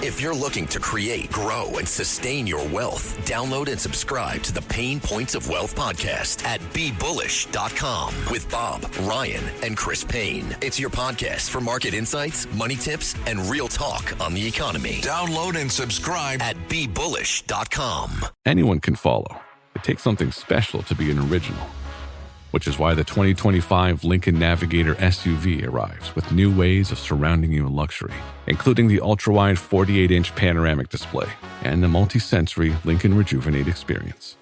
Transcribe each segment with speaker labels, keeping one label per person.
Speaker 1: If you're looking to create, grow, and sustain your wealth, download and subscribe to the Pain Points of Wealth podcast at BeBullish.com with Bob, Ryan, and Chris Payne. It's your podcast for market insights, money tips, and real talk on the economy. Download and subscribe at BeBullish.com.
Speaker 2: Anyone can follow. It takes something special to be an original, which is why the 2025 Lincoln Navigator SUV arrives with new ways of surrounding you in luxury, including the ultra-wide 48-inch panoramic display and the multi-sensory Lincoln Rejuvenate experience.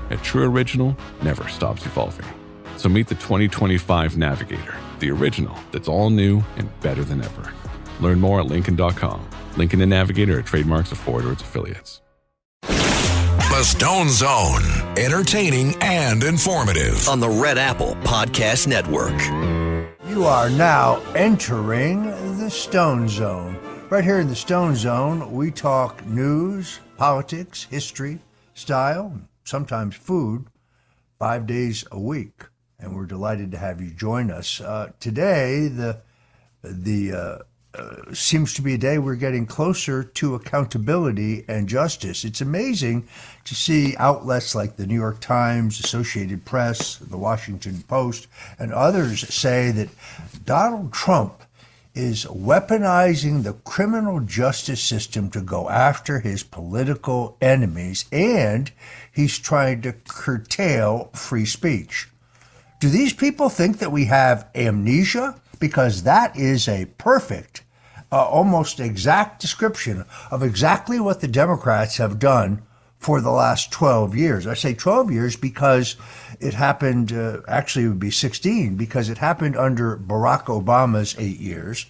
Speaker 2: A true original never stops evolving. So meet the 2025 Navigator, the original that's all new and better than ever. Learn more at Lincoln.com. Lincoln and Navigator are trademarks of Ford or its affiliates.
Speaker 3: The Stone Zone, entertaining and informative.
Speaker 1: On the Red Apple Podcast Network.
Speaker 4: You are now entering the Stone Zone. Right here in the Stone Zone, we talk news, politics, history, style, sometimes food, 5 days a week. And we're delighted to have you join us. Today, the seems to be a day we're getting closer to accountability and justice. It's amazing to see outlets like the New York Times, Associated Press, the Washington Post, and others say that Donald Trump is weaponizing the criminal justice system to go after his political enemies, and he's trying to curtail free speech. Do these people think that we have amnesia? Because that is a perfect, almost exact description of exactly what the Democrats have done for the last 12 years. I say 12 years because it happened, actually it would be 16, because it happened under Barack Obama's 8 years.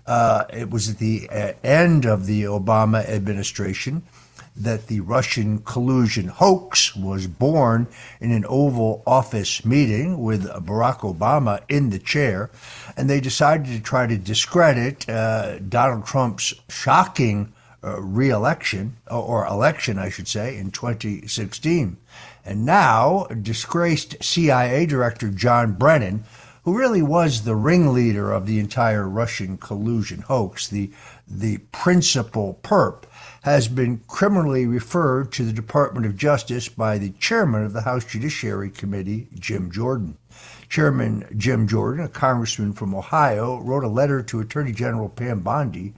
Speaker 4: It was at the end of the Obama administration that the Russian collusion hoax was born in an Oval Office meeting with Barack Obama in the chair, and they decided to try to discredit Donald Trump's shocking re-election, or election, I should say, in 2016. And now, disgraced CIA Director John Brennan, who really was the ringleader of the entire Russian collusion hoax, the principal perp, has been criminally referred to the Department of Justice by the chairman of the House Judiciary Committee, Jim Jordan. Chairman Jim Jordan, a congressman from Ohio, wrote a letter to Attorney General Pam Bondi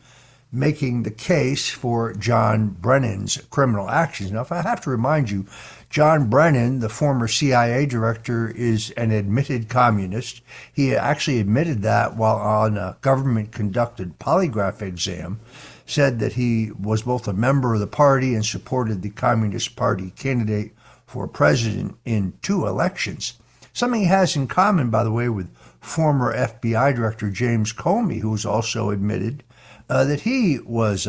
Speaker 4: making the case for John Brennan's criminal actions. Now, if I have to remind you, John Brennan, the former CIA director, is an admitted communist. He actually admitted that while on a government-conducted polygraph exam, said that he was both a member of the party and supported the Communist Party candidate for president in 2 elections. Something he has in common, by the way, with former FBI Director James Comey, who was also admitted that he was,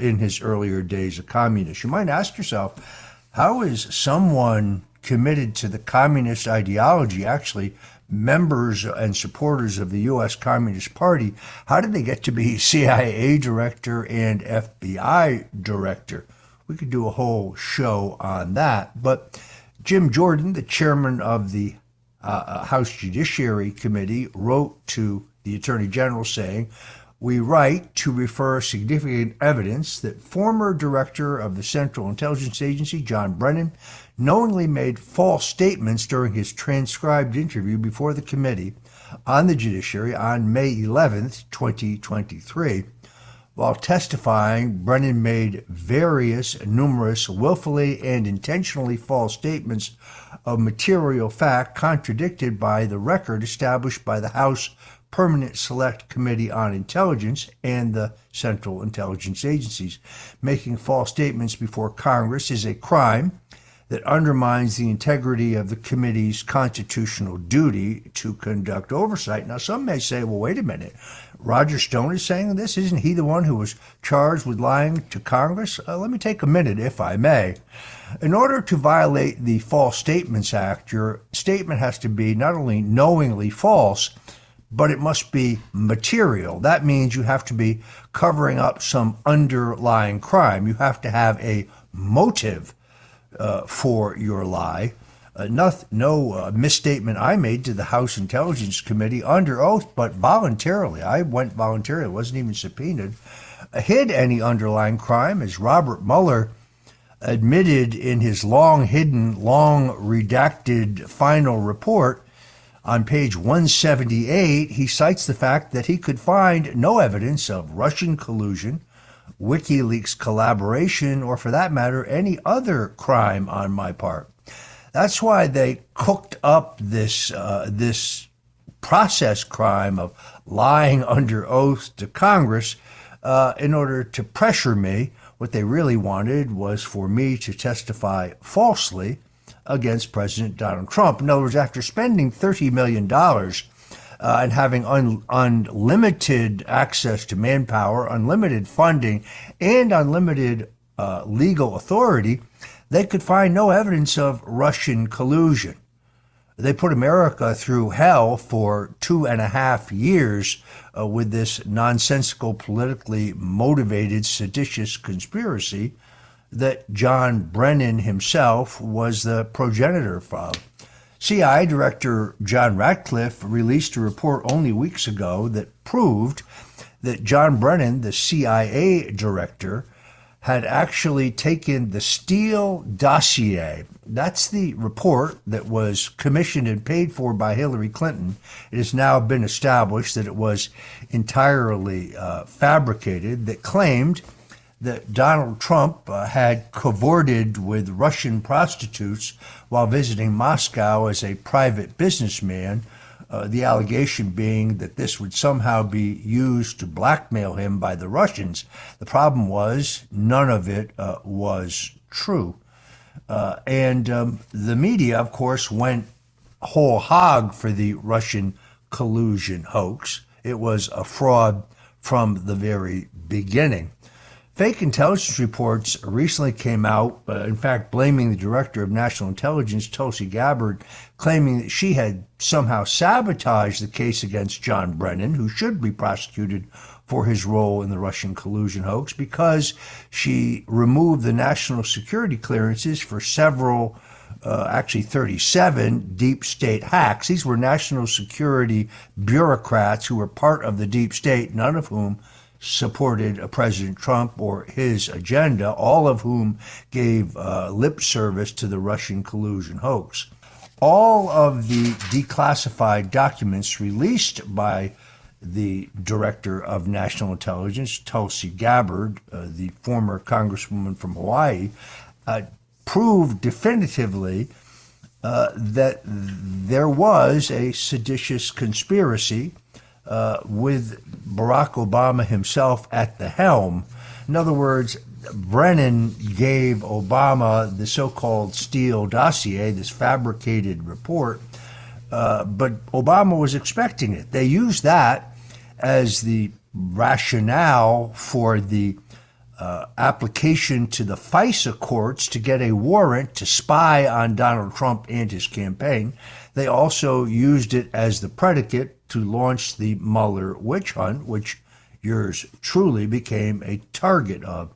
Speaker 4: in his earlier days, a communist. You might ask yourself, how is someone committed to the communist ideology actually members and supporters of the U.S. Communist Party? How did they get to be CIA director and FBI director? We could do a whole show on that. But Jim Jordan, the chairman of the House Judiciary Committee, wrote to the Attorney General saying, "We write to refer significant evidence that former director of the Central Intelligence Agency, John Brennan, knowingly made false statements during his transcribed interview before the committee on the judiciary on May 11th, 2023. While testifying, Brennan made numerous willfully and intentionally false statements of material fact contradicted by the record established by the House Permanent Select Committee on Intelligence and the Central Intelligence Agencies. Making false statements before Congress is a crime that undermines the integrity of the committee's constitutional duty to conduct oversight." Now, some may say, well, wait a minute. Roger Stone is saying this? Isn't he the one who was charged with lying to Congress? Let me take a minute, if I may. In order to violate the False Statements Act, your statement has to be not only knowingly false, but it must be material. That means you have to be covering up some underlying crime. You have to have a motive for your lie. No misstatement I made to the House Intelligence Committee under oath, but voluntarily. I went voluntarily. I wasn't even subpoenaed. hid any underlying crime, as Robert Mueller admitted in his long-hidden, long-redacted final report. On page 178, he cites the fact that he could find no evidence of Russian collusion, WikiLeaks collaboration, or for that matter, any other crime on my part. That's why they cooked up this process crime of lying under oath to Congress in order to pressure me. What they really wanted was for me to testify falsely against President Donald Trump. In other words, after spending $30 million and having unlimited access to manpower, unlimited funding, and unlimited legal authority, they could find no evidence of Russian collusion. They put America through hell for 2.5 years with this nonsensical, politically motivated, seditious conspiracy that John Brennan himself was the progenitor of. CIA Director John Ratcliffe released a report only weeks ago that proved that John Brennan, the CIA director, had actually taken the Steele dossier. That's the report that was commissioned and paid for by Hillary Clinton. It has now been established that it was entirely fabricated, that claimed that Donald Trump had cavorted with Russian prostitutes while visiting Moscow as a private businessman, the allegation being that this would somehow be used to blackmail him by the Russians. The problem was none of it was true. And the media, of course, went whole hog for the Russian collusion hoax. It was a fraud from the very beginning. Fake intelligence reports recently came out, in fact, blaming the Director of National Intelligence, Tulsi Gabbard, claiming that she had somehow sabotaged the case against John Brennan, who should be prosecuted for his role in the Russian collusion hoax, because she removed the national security clearances for several, actually 37 deep state hacks. These were national security bureaucrats who were part of the deep state, none of whom supported President Trump or his agenda, all of whom gave lip service to the Russian collusion hoax. All of the declassified documents released by the Director of National Intelligence, Tulsi Gabbard, the former Congresswoman from Hawaii, proved definitively that there was a seditious conspiracy with Barack Obama himself at the helm. In other words, Brennan gave Obama the so-called Steele dossier, this fabricated report, but Obama was expecting it. They used that as the rationale for the application to the FISA courts to get a warrant to spy on Donald Trump and his campaign. They also used it as the predicate to launch the Mueller witch hunt, which yours truly became a target of.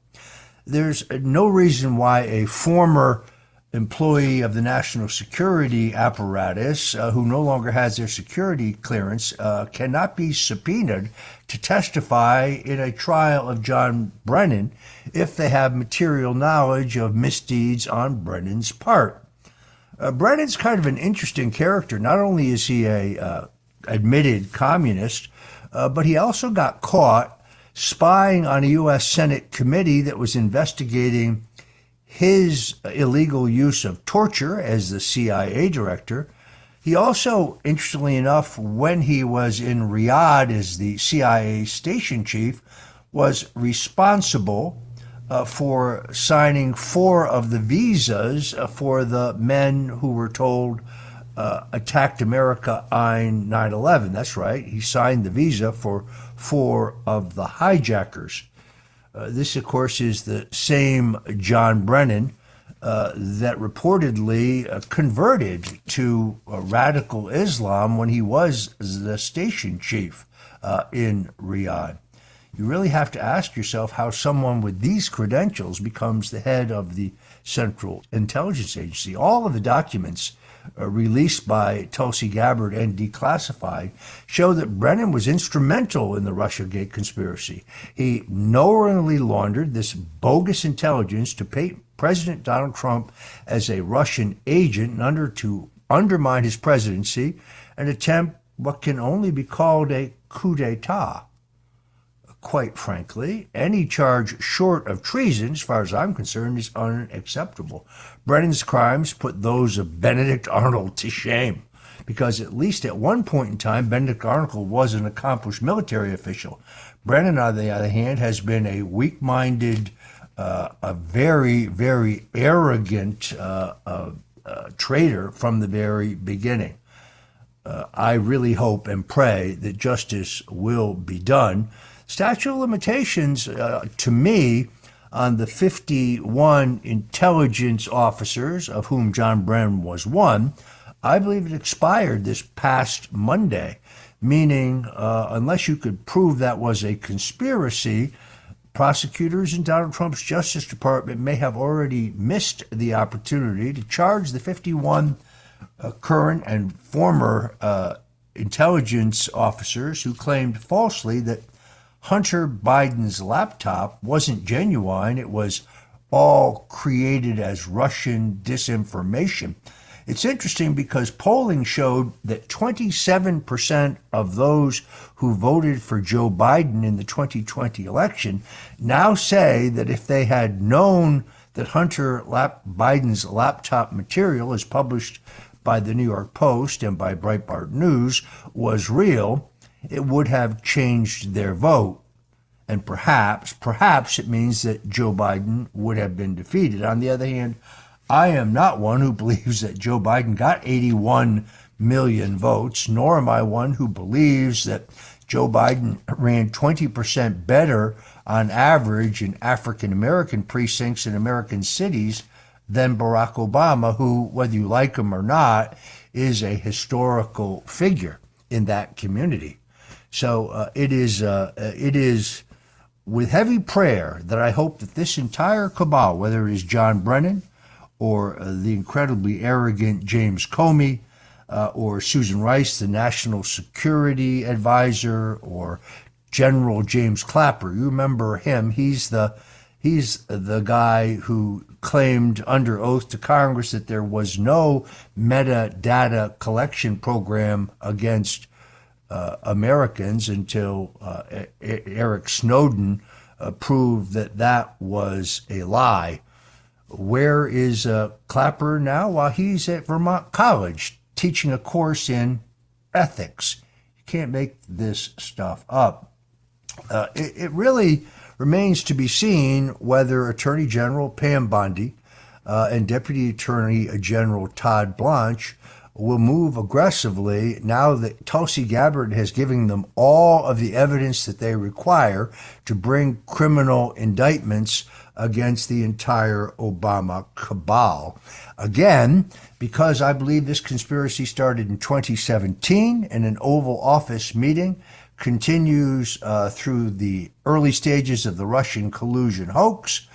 Speaker 4: There's no reason why a former employee of the national security apparatus who no longer has their security clearance cannot be subpoenaed to testify in a trial of John Brennan if they have material knowledge of misdeeds on Brennan's part. Brennan's kind of an interesting character. Not only is he a admitted communist, but he also got caught spying on a U.S. Senate committee that was investigating his illegal use of torture as the CIA director. He also, interestingly enough, when he was in Riyadh as the CIA station chief, was responsible for signing 4 of the visas for the men who were told attacked America on 9/11. That's right. He signed the visa for 4 of the hijackers. This, of course, is the same John Brennan that reportedly converted to radical Islam when he was the station chief in Riyadh. You really have to ask yourself how someone with these credentials becomes the head of the Central Intelligence Agency. All of the documents released by Tulsi Gabbard and declassified show that Brennan was instrumental in the Russiagate conspiracy. He knowingly laundered this bogus intelligence to paint President Donald Trump as a Russian agent in order to undermine his presidency and attempt what can only be called a coup d'etat. Quite frankly, any charge short of treason, as far as I'm concerned, is unacceptable. Brennan's crimes put those of Benedict Arnold to shame, because at least at one point in time, Benedict Arnold was an accomplished military official. Brennan, on the other hand, has been a weak-minded, a very, very arrogant traitor from the very beginning. I really hope and pray that justice will be done. Statute of limitations, to me, on the 51 intelligence officers, of whom John Brennan was one, I believe it expired this past Monday, meaning unless you could prove that was a conspiracy, prosecutors in Donald Trump's Justice Department may have already missed the opportunity to charge the 51 current and former intelligence officers who claimed falsely that Hunter Biden's laptop wasn't genuine. It was all created as Russian disinformation. It's interesting because polling showed that 27% of those who voted for Joe Biden in the 2020 election now say that if they had known that Hunter Biden's laptop material, as published by the New York Post and by Breitbart News, was real, it would have changed their vote. And perhaps it means that Joe Biden would have been defeated. On the other hand, I am not one who believes that Joe Biden got 81 million votes, nor am I one who believes that Joe Biden ran 20% better on average in African American precincts in American cities than Barack Obama, who, whether you like him or not, is a historical figure in that community. So it is with heavy prayer that I hope that this entire cabal, whether it is John Brennan or the incredibly arrogant James Comey or Susan Rice, the National Security Advisor, or General James Clapper, you remember him, he's the guy who claimed under oath to Congress that there was no metadata collection program against Americans until Eric Snowden proved that that was a lie. Where is Clapper now? Well, he's at Vermont College teaching a course in ethics. You can't make this stuff up. It really remains to be seen whether Attorney General Pam Bondi and Deputy Attorney General Todd Blanche will move aggressively now that Tulsi Gabbard has given them all of the evidence that they require to bring criminal indictments against the entire Obama cabal. Again, because I believe this conspiracy started in 2017 in an Oval Office meeting, continues through the early stages of the Russian collusion hoax,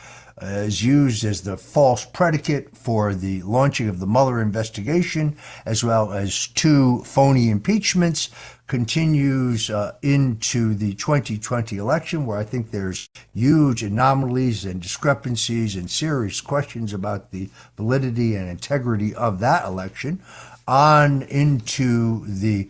Speaker 4: is used as the false predicate for the launching of the Mueller investigation, as well as 2 phony impeachments, continues into the 2020 election, where I think there's huge anomalies and discrepancies and serious questions about the validity and integrity of that election, on into the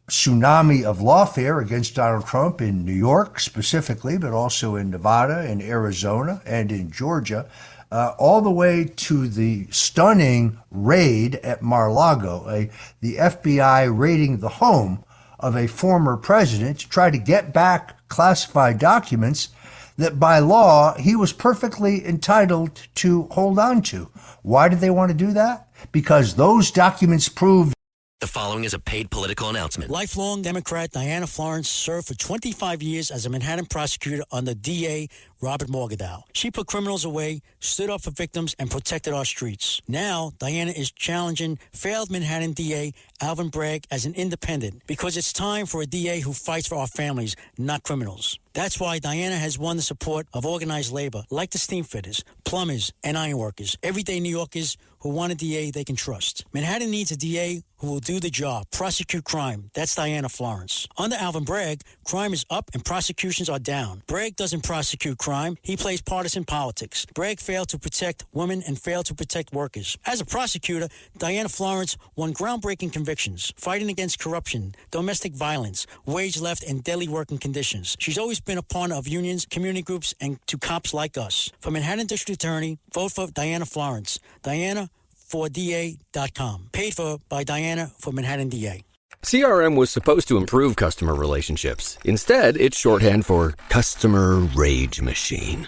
Speaker 4: tsunami of lawfare against Donald Trump in New York specifically, but also in Nevada, in Arizona, and in Georgia, all the way to the stunning raid at Mar-a-Lago, the FBI raiding the home of a former president to try to get back classified documents that by law he was perfectly entitled to hold on to. Why did they want to do that? Because those documents prove.
Speaker 1: The following is a paid political announcement.
Speaker 5: Lifelong Democrat Diana Florence served for 25 years as a Manhattan prosecutor under DA Robert Morgendow. She put criminals away, stood up for victims, and protected our streets. Now, Diana is challenging failed Manhattan DA Alvin Bragg as an independent because it's time for a DA who fights for our families, not criminals. That's why Diana has won the support of organized labor like the steam fitters, plumbers, and ironworkers, everyday New Yorkers who want a DA they can trust. Manhattan needs a DA who will do the job, prosecute crime. That's Diana Florence. Under Alvin Bragg, crime is up and prosecutions are down. Bragg doesn't prosecute crime. He plays partisan politics. Bragg failed to protect women and failed to protect workers. As a prosecutor, Diana Florence won groundbreaking convictions, fighting against corruption, domestic violence, wage theft, and daily working conditions. She's always been a partner of unions, community groups, and to cops like us. For Manhattan District Attorney, vote for Diana Florence. Diana4DA.com. Paid for by Diana for Manhattan DA.
Speaker 6: CRM was supposed to improve customer relationships. Instead, it's shorthand for Customer Rage Machine.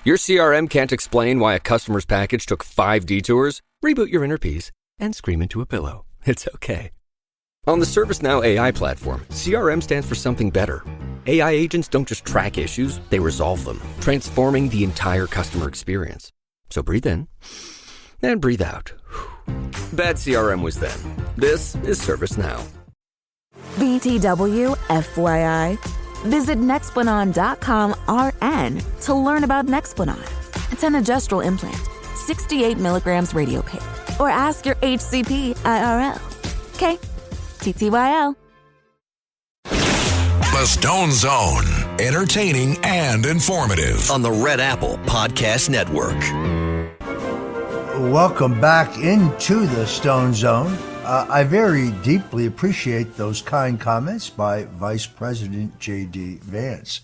Speaker 6: Your CRM can't explain why a customer's package took 5 detours? Reboot your inner peace and scream into a pillow. It's okay. On the ServiceNow AI platform, CRM stands for something better. AI agents don't just track issues, they resolve them, transforming the entire customer experience. So breathe in and breathe out. Bad CRM was then. This is ServiceNow.
Speaker 7: BTW, FYI. Visit Nexplanon.com RN to learn about Nexplanon. It's an adjustable implant, 68 milligrams radio pain. Or ask your HCP IRL. Okay, TTYL.
Speaker 3: The Stone Zone, entertaining and informative.
Speaker 1: On the Red Apple Podcast Network.
Speaker 4: Welcome back into the Stone Zone. I very deeply appreciate those kind comments by Vice President J.D. Vance.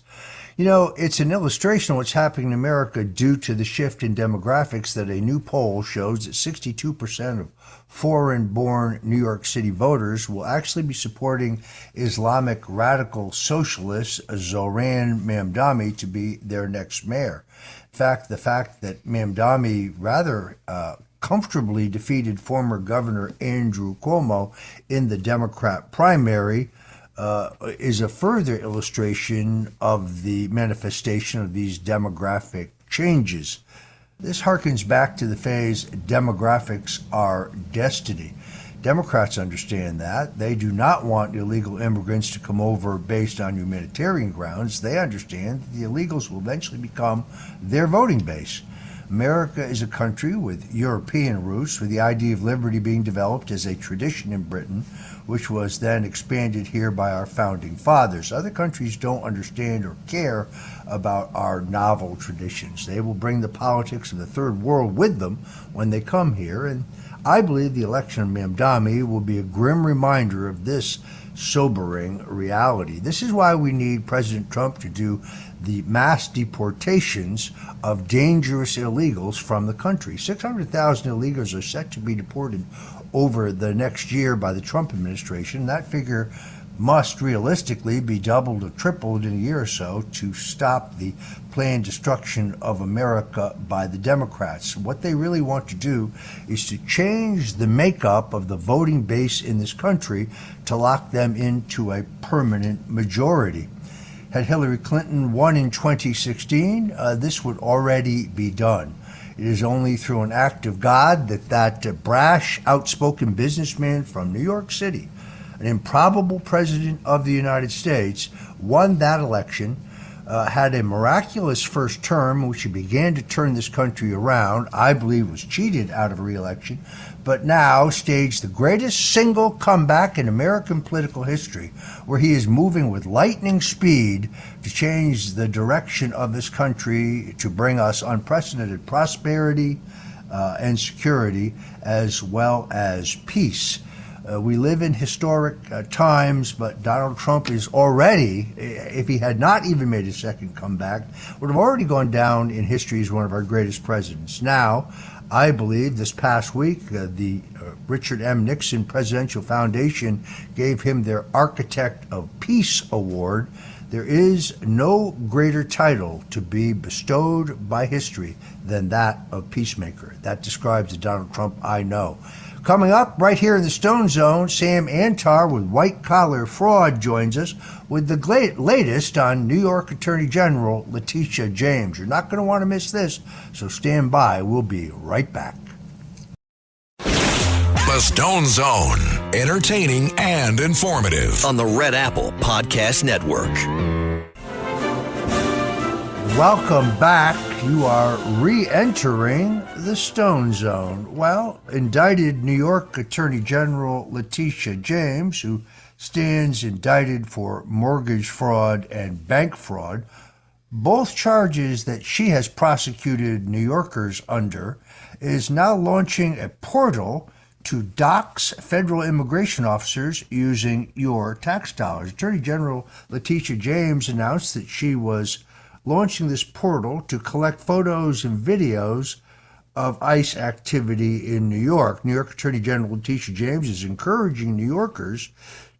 Speaker 4: You know, it's an illustration of what's happening in America due to the shift in demographics that a new poll shows that 62% of foreign-born New York City voters will actually be supporting Islamic radical socialist Zohran Mamdani to be their next mayor. In fact, the fact that Mamdani rather comfortably defeated former Governor Andrew Cuomo in the Democrat primary is a further illustration of the manifestation of these demographic changes. This harkens back to the phrase, demographics are destiny. Democrats understand that. They do not want illegal immigrants to come over based on humanitarian grounds. They understand that the illegals will eventually become their voting base. America is a country with European roots, with the idea of liberty being developed as a tradition in Britain, which was then expanded here by our founding fathers. Other countries don't understand or care about our novel traditions. They will bring the politics of the third world with them when they come here, and I believe the election of Mamdani will be a grim reminder of this sobering reality. This is why we need President Trump to do the mass deportations of dangerous illegals from the country. 600,000 illegals are set to be deported over the next year by the Trump administration. That figure must realistically be doubled or tripled in a year or so to stop the planned destruction of America by the Democrats. What they really want to do is to change the makeup of the voting base in this country to lock them into a permanent majority. Had Hillary Clinton won in 2016, this would already be done. It is only through an act of God that brash, outspoken businessman from New York City, an improbable president of the United States, won that election, had a miraculous first term, which he began to turn this country around, I believe was cheated out of a re-election, but now staged the greatest single comeback in American political history, where he is moving with lightning speed to change the direction of this country to bring us unprecedented prosperity and security, as well as peace. We live in historic times, but Donald Trump is already, if he had not even made a second comeback, would have already gone down in history as one of our greatest presidents. Now, I believe this past week, the Richard M. Nixon Presidential Foundation gave him their Architect of Peace Award. There is no greater title to be bestowed by history than that of peacemaker. That describes the Donald Trump I know. Coming up right here in the Stone Zone, Sam Antar with White Collar Fraud joins us with the latest on New York Attorney General Letitia James. You're not going to want to miss this, so stand by. We'll be right back.
Speaker 3: The Stone Zone, entertaining and informative.
Speaker 1: On the Red Apple Podcast Network.
Speaker 4: Welcome back. You are re-entering the Stone Zone. Well, indicted New York Attorney General Letitia James, who stands indicted for mortgage fraud and bank fraud, both charges that she has prosecuted New Yorkers under, is now launching a portal to dox federal immigration officers using your tax dollars. Attorney General Letitia James announced that she was launching this portal to collect photos and videos of ICE activity in New York. New York Attorney General Letitia James is encouraging New Yorkers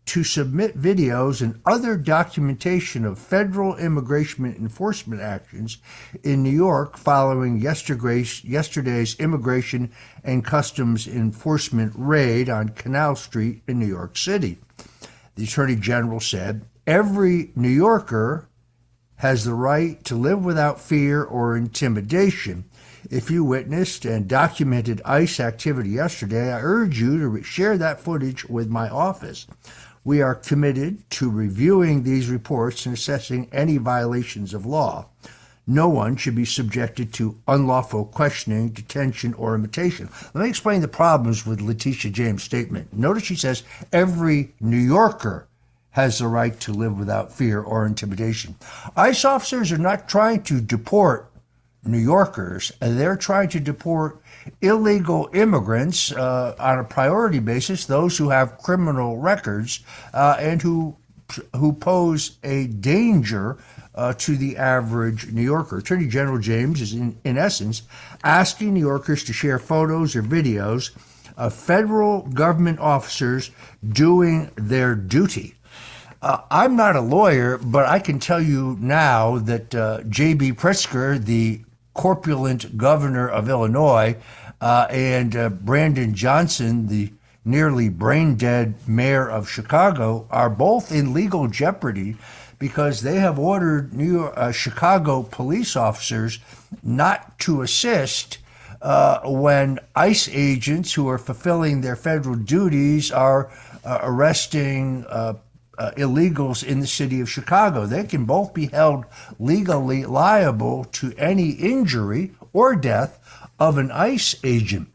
Speaker 4: to submit videos and other documentation of federal immigration enforcement actions in New York following yesterday's Immigration and Customs Enforcement raid on Canal Street in New York City. The Attorney General said, "Every New Yorker has the right to live without fear or intimidation. If you witnessed and documented ICE activity yesterday, I urge you to share that footage with my office. We are committed to reviewing these reports and assessing any violations of law. No one should be subjected to unlawful questioning, detention, or imitation." Let me explain the problems with Letitia James' statement. Notice she says every New Yorker has the right to live without fear or intimidation. ICE officers are not trying to deport New Yorkers. They're trying to deport illegal immigrants on a priority basis, those who have criminal records and who pose a danger to the average New Yorker. Attorney General James is, in essence, asking New Yorkers to share photos or videos of federal government officers doing their duty. I'm not a lawyer, but I can tell you now that J.B. Pritzker, the corpulent governor of Illinois, and Brandon Johnson, the nearly brain-dead mayor of Chicago, are both in legal jeopardy because they have ordered Chicago police officers not to assist when ICE agents who are fulfilling their federal duties are arresting illegals in the city of Chicago. They can both be held legally liable to any injury or death of an ICE agent.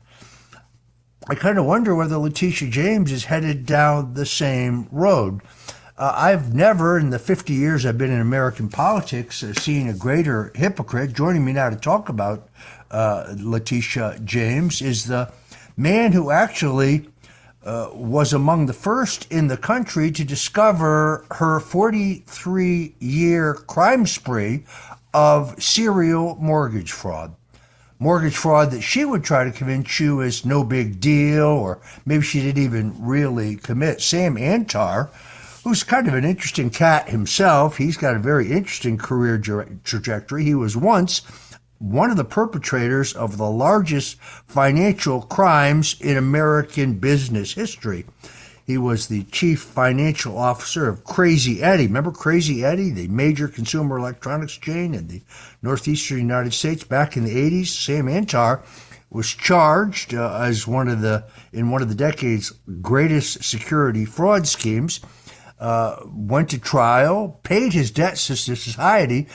Speaker 4: I kind of wonder whether Letitia James is headed down the same road. I've never, in the 50 years I've been in American politics, seen a greater hypocrite. Joining me now to talk about Letitia James is the man who actually was among the first in the country to discover her 43-year crime spree of serial mortgage fraud. Mortgage fraud that she would try to convince you is no big deal, or maybe she didn't even really commit. Sam Antar, who's kind of an interesting cat himself, he's got a very interesting career trajectory. He was once one of the perpetrators of the largest financial crimes in American business history. He was the chief financial officer of Crazy Eddie. Remember Crazy Eddie, the major consumer electronics chain in the northeastern United States back in the 80s? Sam Antar was charged as one of the decade's greatest security fraud schemes. Went to trial, paid his debts to society,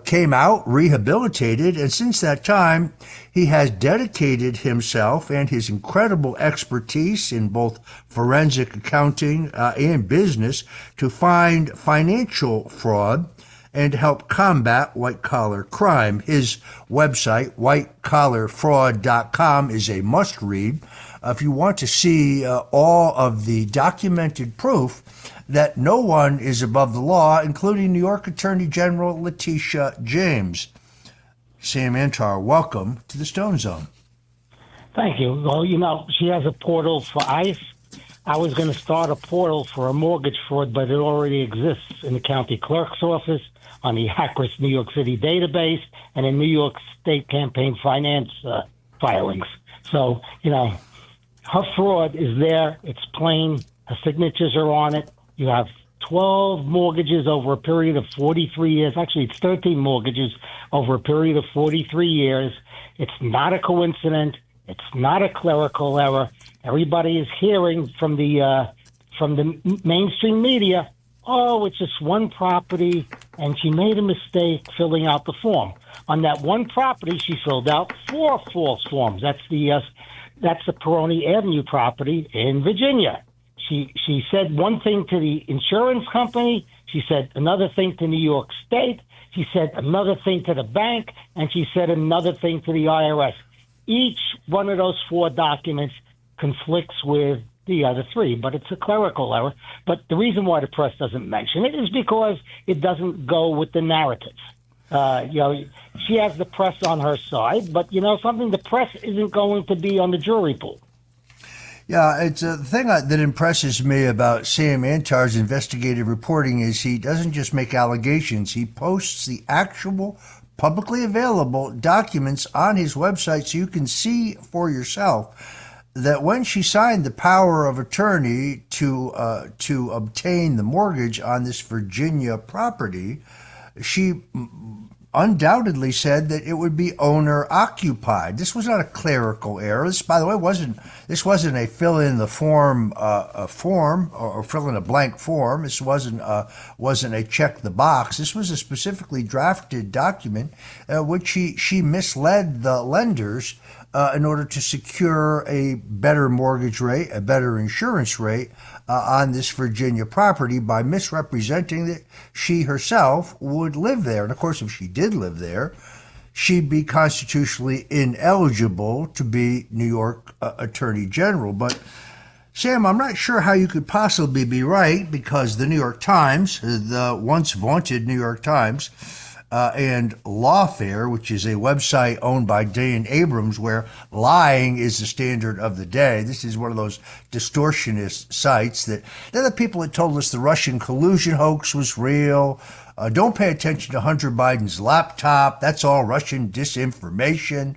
Speaker 4: came out rehabilitated, and since that time, he has dedicated himself and his incredible expertise in both forensic accounting and business to find financial fraud and to help combat white-collar crime. His website, whitecollarfraud.com, is a must-read if you want to see all of the documented proof that no one is above the law, including New York Attorney General Letitia James. Sam Antar, welcome to the Stone Zone.
Speaker 8: Thank you. Well, she has a portal for ICE. I was going to start a portal for a mortgage fraud, but it already exists in the county clerk's office, on the HACRIS New York City database, and in New York State campaign finance filings. So, Her fraud is there. It's plain. Her signatures are on it. You have 12 mortgages over a period of 43 years. Actually, it's 13 mortgages over a period of 43 years. It's not a coincidence. It's not a clerical error. Everybody is hearing from the mainstream media, oh, it's just one property, and she made a mistake filling out the form. On that one property, she filled out 4 false forms. That's the Peroni Avenue property in Virginia. She said one thing to the insurance company. She said another thing to New York State. She said another thing to the bank, and she said another thing to the IRS. Each one of those 4 documents conflicts with the other 3, but it's a clerical error. But the reason why the press doesn't mention it is because it doesn't go with the narrative. She has the press on her side, but something, the press isn't going to be on the jury pool.
Speaker 4: Yeah, it's the thing that impresses me about Sam Antar's investigative reporting is he doesn't just make allegations, he posts the actual publicly available documents on his website so you can see for yourself that when she signed the power of attorney to obtain the mortgage on this Virginia property, she undoubtedly said that it would be owner occupied. This was not a clerical error. This, by the way, wasn't a fill in the form or fill in a blank form. This wasn't a check the box. This was a specifically drafted document which she misled the lenders in order to secure a better mortgage rate, a better insurance rate on this Virginia property by misrepresenting that she herself would live there. And of course, if she did live there, she'd be constitutionally ineligible to be New York Attorney General. But Sam, I'm not sure how you could possibly be right, because the New York Times, the once vaunted New York Times, and Lawfare, which is a website owned by Dan Abrams, where lying is the standard of the day. This is one of those distortionist sites that they're the people that told us the Russian collusion hoax was real. Don't pay attention to Hunter Biden's laptop. That's all Russian disinformation.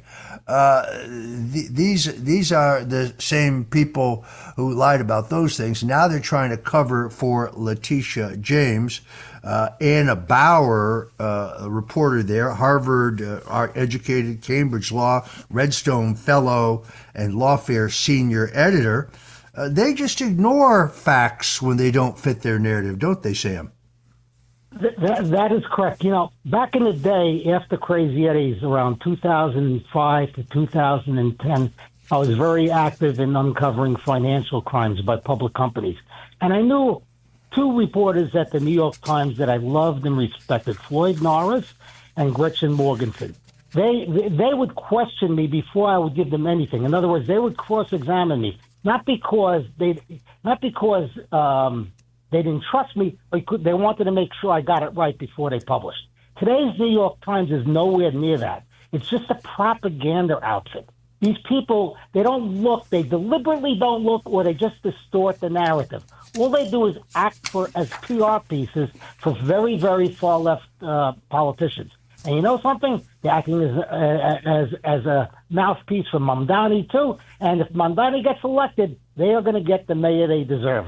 Speaker 4: These are the same people who lied about those things. Now they're trying to cover for Letitia James. Anna Bauer, a reporter there, Harvard educated, Cambridge Law, Redstone Fellow, and Lawfare senior editor. They just ignore facts when they don't fit their narrative, don't they, Sam?
Speaker 8: That is correct. Back in the day, after Crazy Eddie's, around 2005 to 2010, I was very active in uncovering financial crimes by public companies. And I knew 2 reporters at the New York Times that I loved and respected, Floyd Norris and Gretchen Morgenson. They would question me before I would give them anything. In other words, they would cross-examine me, not because they didn't trust me, but they wanted to make sure I got it right before they published. Today's New York Times is nowhere near that. It's just a propaganda outfit. These people, they deliberately don't look, or they just distort the narrative. All they do is act as PR pieces for very, very far left politicians. And you know something? They're acting as a mouthpiece for Mamdani too. And if Mamdani gets elected, they are going to get the mayor they deserve.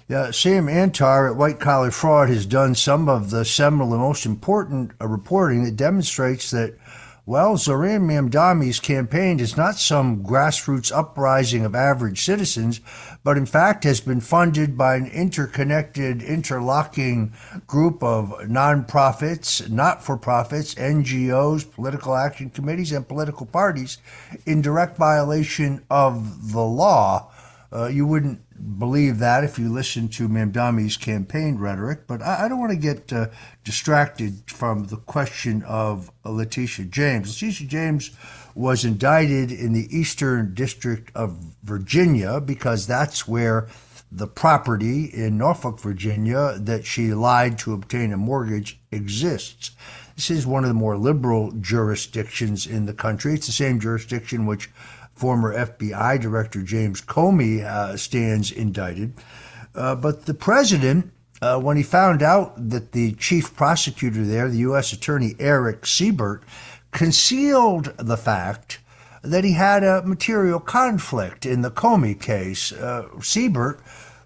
Speaker 4: Yeah, Sam Antar at White Collar Fraud has done some of the seminal and most important reporting that demonstrates that, well, Zoran Mamdani's campaign is not some grassroots uprising of average citizens, but in fact has been funded by an interconnected, interlocking group of nonprofits, not-for-profits, NGOs, political action committees, and political parties in direct violation of the law. You wouldn't believe that if you listen to Mamdani's campaign rhetoric, but I don't want to get distracted from the question of Letitia James. Letitia James was indicted in the Eastern District of Virginia because that's where the property in Norfolk, Virginia, that she lied to obtain a mortgage exists. This is one of the more liberal jurisdictions in the country. It's the same jurisdiction which former FBI Director James Comey stands indicted. But the president, when he found out that the chief prosecutor there, the U.S. Attorney Eric Siebert, concealed the fact that he had a material conflict in the Comey case. Siebert,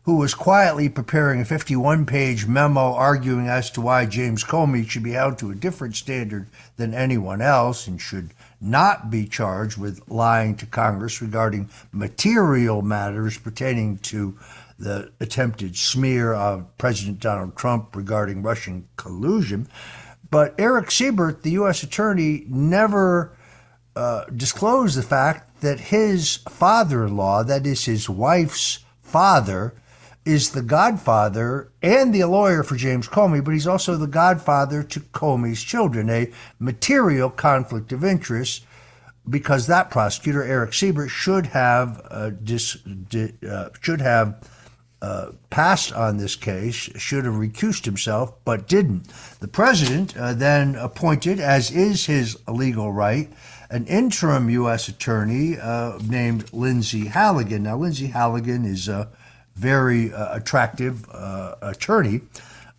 Speaker 4: who was quietly preparing a 51-page memo arguing as to why James Comey should be held to a different standard than anyone else and should not be charged with lying to Congress regarding material matters pertaining to the attempted smear of President Donald Trump regarding Russian collusion. But Eric Siebert, the U.S. attorney, never disclosed the fact that his father-in-law, that is his wife's father, is the godfather and the lawyer for James Comey, but he's also the godfather to Comey's children, a material conflict of interest, because that prosecutor, Eric Siebert, should have passed on this case, should have recused himself, but didn't. The president then appointed, as is his legal right, an interim U.S. attorney named Lindsay Halligan. Now, Lindsay Halligan is a very attractive attorney.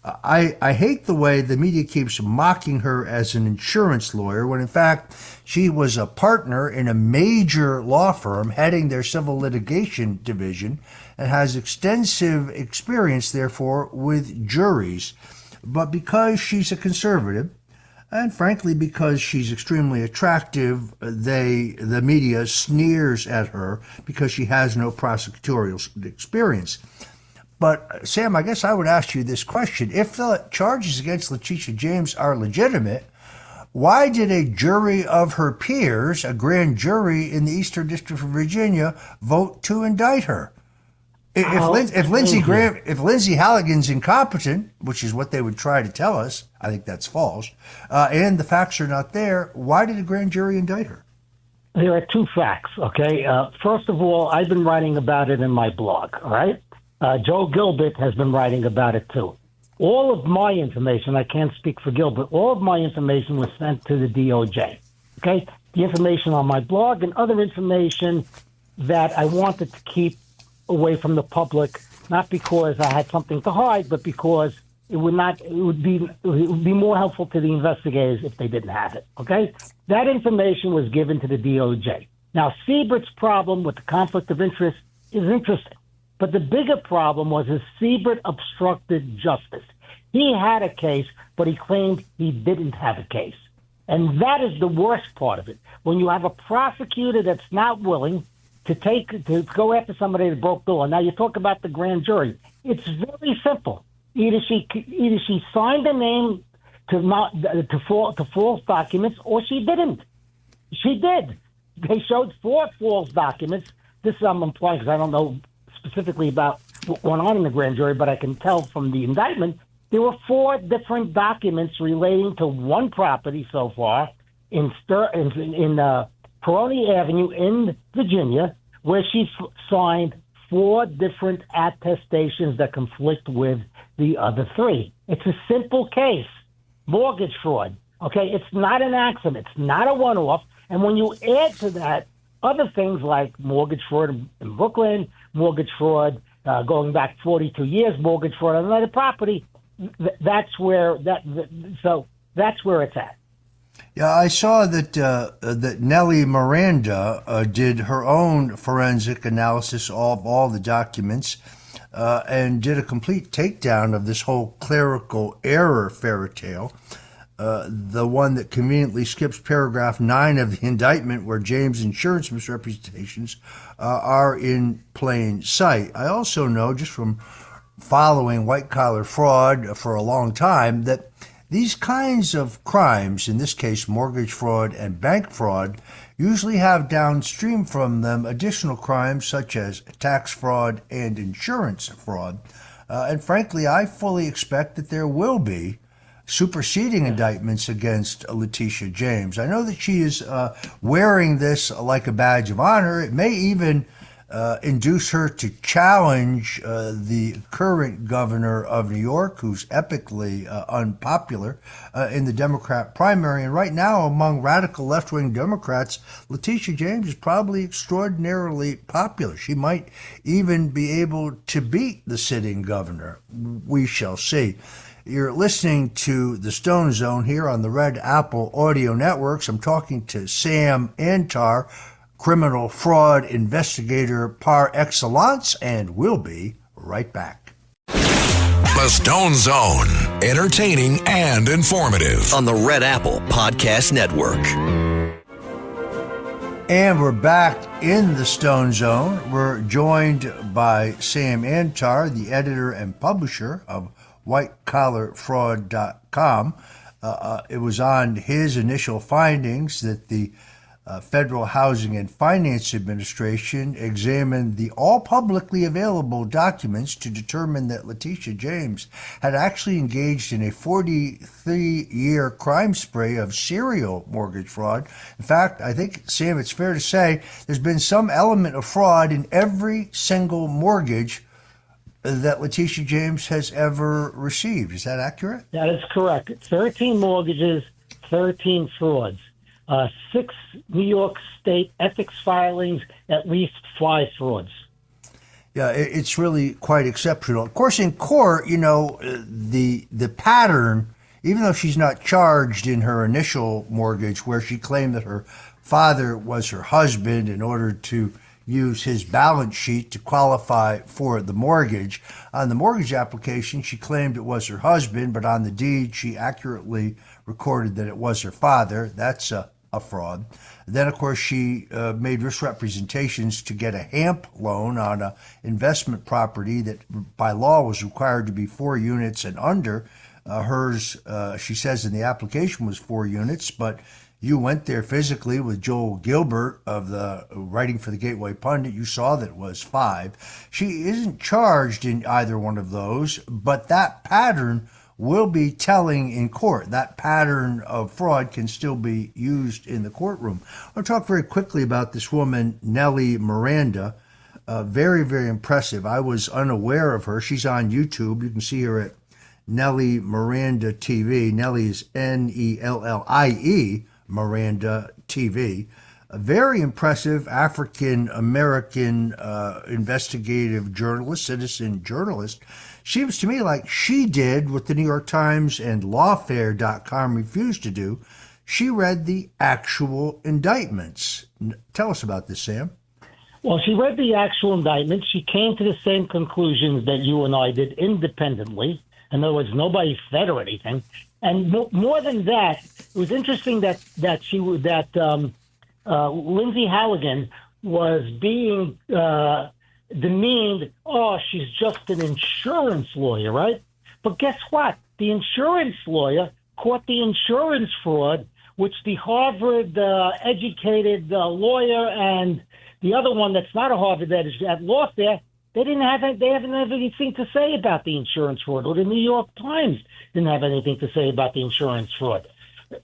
Speaker 4: I hate the way the media keeps mocking her as an insurance lawyer when in fact she was a partner in a major law firm heading their civil litigation division and has extensive experience, therefore, with juries. But because she's a conservative, and frankly because she's extremely attractive, the media sneers at her because she has no prosecutorial experience. But Sam, I guess I would ask you this question. If the charges against Letitia James are legitimate, why did a jury of her peers, a grand jury in the Eastern District of Virginia, vote to indict her? If Lindsay Halligan's incompetent, which is what they would try to tell us, I think that's false, and the facts are not there, why did a grand jury indict her?
Speaker 8: There are two facts, okay? First of all, I've been writing about it in my blog, all right? Joe Gilbert has been writing about it too. All of my information, I can't speak for Gilbert, all of my information was sent to the DOJ, okay? The information on my blog and other information that I wanted to keep away from the public, not because I had something to hide, but because it would be more helpful to the investigators if they didn't have it, okay? That information was given to the DOJ. Now, Siebert's problem with the conflict of interest is interesting. But the bigger problem was that Siebert obstructed justice. He had a case, but he claimed he didn't have a case. And that is the worst part of it. When you have a prosecutor that's not willing to go after somebody that broke the law. Now, you talk about the grand jury. It's very simple. Either she signed a name to false documents, or she didn't. She did. They showed 4 false documents. This I'm implying because I don't know specifically about what went on in the grand jury, but I can tell from the indictment there were 4 different documents relating to one property so far in Peroni Avenue in Virginia, where she signed 4 different attestations that conflict with the other 3. It's a simple case. Mortgage fraud. Okay, it's not an accident. It's not a one-off. And when you add to that other things like mortgage fraud in Brooklyn, mortgage fraud going back 42 years, mortgage fraud on another property, that's where it's at.
Speaker 4: Yeah, I saw that Nellie Miranda did her own forensic analysis of all the documents and did a complete takedown of this whole clerical error fairy tale. The one that conveniently skips paragraph 9 of the indictment where James' insurance misrepresentations are in plain sight. I also know, just from following white-collar fraud for a long time, that these kinds of crimes, in this case mortgage fraud and bank fraud, usually have downstream from them additional crimes such as tax fraud and insurance fraud. And frankly, I fully expect that there will be superseding indictments against Letitia James. I know that she is wearing this like a badge of honor. It may even induce her to challenge the current governor of New York, who's epically unpopular in the Democrat primary. And right now, among radical left-wing Democrats, Letitia James is probably extraordinarily popular. She might even be able to beat the sitting governor. We shall see. You're listening to The Stone Zone here on the Red Apple Audio Networks. I'm talking to Sam Antar, criminal fraud investigator par excellence, and we'll be right back.
Speaker 3: The Stone Zone, entertaining and informative.
Speaker 1: On the Red Apple Podcast Network.
Speaker 4: And we're back in the Stone Zone. We're joined by Sam Antar, the editor and publisher of whitecollarfraud.com. It was on his initial findings that the Federal Housing and Finance Administration examined the all publicly available documents to determine that Letitia James had actually engaged in a 43-year crime spree of serial mortgage fraud. In fact, I think, Sam, it's fair to say there's been some element of fraud in every single mortgage that Letitia James has ever received. Is that accurate?
Speaker 8: That is correct. 13 mortgages, 13 frauds. 6 New York State ethics filings, at least 5 frauds.
Speaker 4: Yeah, it's really quite exceptional. Of course, in court, you know, the pattern, even though she's not charged in her initial mortgage where she claimed that her father was her husband in order to use his balance sheet to qualify for the mortgage. On the mortgage application, she claimed it was her husband, but on the deed, she accurately recorded that it was her father. That's a fraud. Then, of course, she made misrepresentations to get a HAMP loan on an investment property that by law was required to be 4 units and under. Hers, she says in the application, was 4 units, but you went there physically with Joel Gilbert of the writing for the Gateway Pundit. You saw that it was 5. She isn't charged in either one of those, but that pattern will be telling in court. That pattern of fraud can still be used in the courtroom. I'll talk very quickly about this woman, Nellie Miranda. Very, very impressive. I was unaware of her. She's on YouTube. You can see her at Nellie Miranda TV. Nellie is Nellie Miranda TV. A very impressive African-American investigative journalist, citizen journalist. Seems to me like she did what the New York Times and lawfare.com refused to do. She read the actual indictments. Tell us about this, Sam.
Speaker 8: Well, she read the actual indictments. She came to the same conclusions that you and I did independently. In other words, nobody fed her anything. And more than that, it was interesting that Lindsay Halligan was being demeaned. Oh, she's just an insurance lawyer, right? But guess what? The insurance lawyer caught the insurance fraud, which the Harvard-educated lawyer and the other one that's not a Harvard at lawfare, they haven't have anything to say about the insurance fraud, or the New York Times didn't have anything to say about the insurance fraud.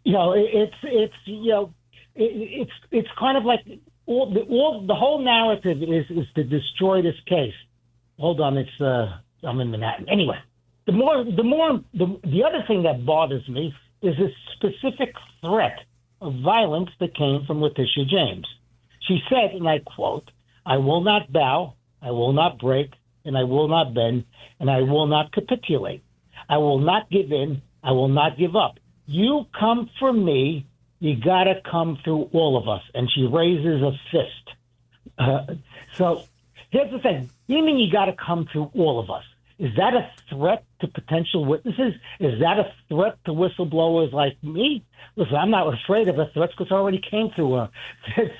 Speaker 8: You know, it's kind of like the whole narrative is to destroy this case. Hold on, I'm in Manhattan. Anyway, the other thing that bothers me is this specific threat of violence that came from Letitia James. She said, and I quote, "I will not bow, I will not break, and I will not bend, and I will not capitulate. I will not give in, I will not give up. You come for me, you got to come through all of us." And she raises a fist. So here's the thing. You mean you got to come through all of us? Is that a threat to potential witnesses? Is that a threat to whistleblowers like me? Listen, I'm not afraid of the threats because I already came through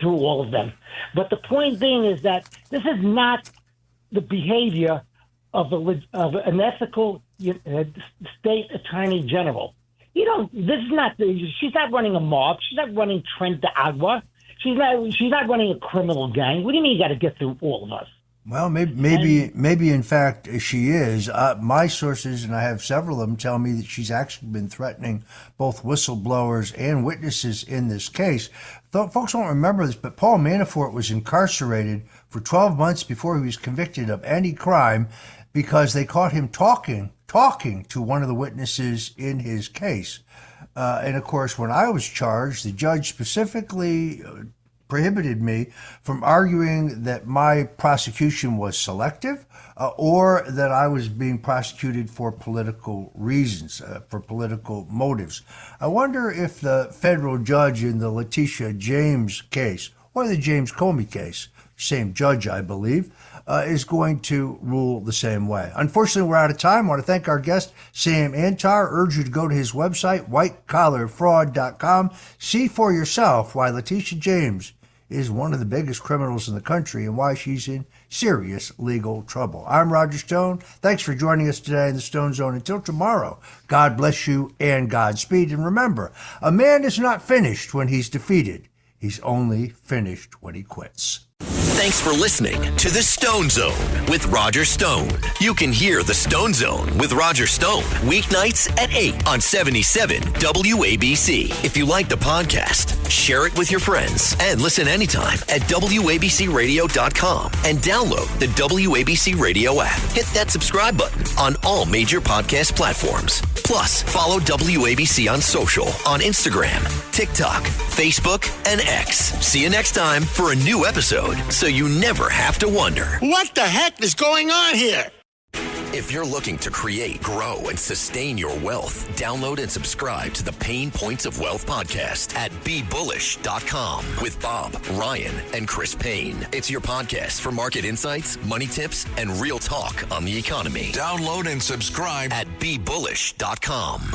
Speaker 8: through all of them. But the point being is that this is not the behavior of an ethical state attorney general. She's not running a mob. She's not running Trent de Agua. She's not running a criminal gang. What do you mean you got to get through all of us?
Speaker 4: Well, maybe in fact she is. My sources, and I have several of them, tell me that she's actually been threatening both whistleblowers and witnesses in this case. Folks won't remember this, but Paul Manafort was incarcerated for 12 months before he was convicted of any crime because they caught him talking to one of the witnesses in his case. And of course, when I was charged, the judge specifically prohibited me from arguing that my prosecution was selective or that I was being prosecuted for political reasons, for political motives. I wonder if the federal judge in the Letitia James case or the James Comey case. Same judge, I believe, is going to rule the same way. Unfortunately, we're out of time. I want to thank our guest, Sam Antar. Urge you to go to his website, whitecollarfraud.com. See for yourself why Letitia James is one of the biggest criminals in the country and why she's in serious legal trouble. I'm Roger Stone. Thanks for joining us today in the Stone Zone. Until tomorrow, God bless you and Godspeed. And remember, a man is not finished when he's defeated. He's only finished when he quits.
Speaker 1: Thanks for listening to The Stone Zone with Roger Stone. You can hear The Stone Zone with Roger Stone weeknights at 8 on 77 WABC. If you like the podcast, share it with your friends and listen anytime at WABCRadio.com and download the WABC Radio app. Hit that subscribe button on all major podcast platforms. Plus, follow WABC on social on Instagram, TikTok, Facebook, and X. See you next time for a new episode, so you never have to wonder,
Speaker 9: what the heck is going on here?
Speaker 1: If you're looking to create, grow, and sustain your wealth, download and subscribe to the Pain Points of Wealth podcast at BeBullish.com with Bob, Ryan, and Chris Payne. It's your podcast for market insights, money tips, and real talk on the economy.
Speaker 3: Download and subscribe
Speaker 1: at BeBullish.com.